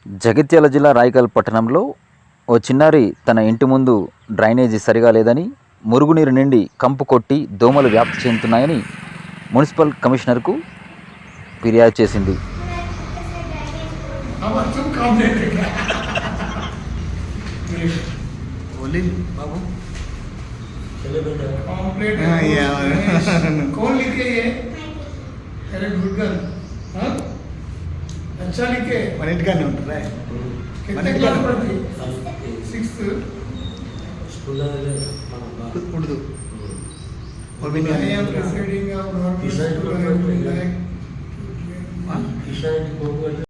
జగిత్యాల జిల్లా రాయికల్ పట్టణంలో ఓ చిన్నారి తన ఇంటి ముందు డ్రైనేజీ సరిగా లేదని, మురుగునీరు నిండి కంపు కొట్టి దోమలు వ్యాప్తి చెందుతున్నాయని మున్సిపల్ కమిషనర్కు ఫిర్యాదు చేసింది. अच्छा लिखे మన ఇంటికానే ఉంటుందా? कितने क्लास पढ़ती? 6th उर्दू और भी I am presiding of government school and like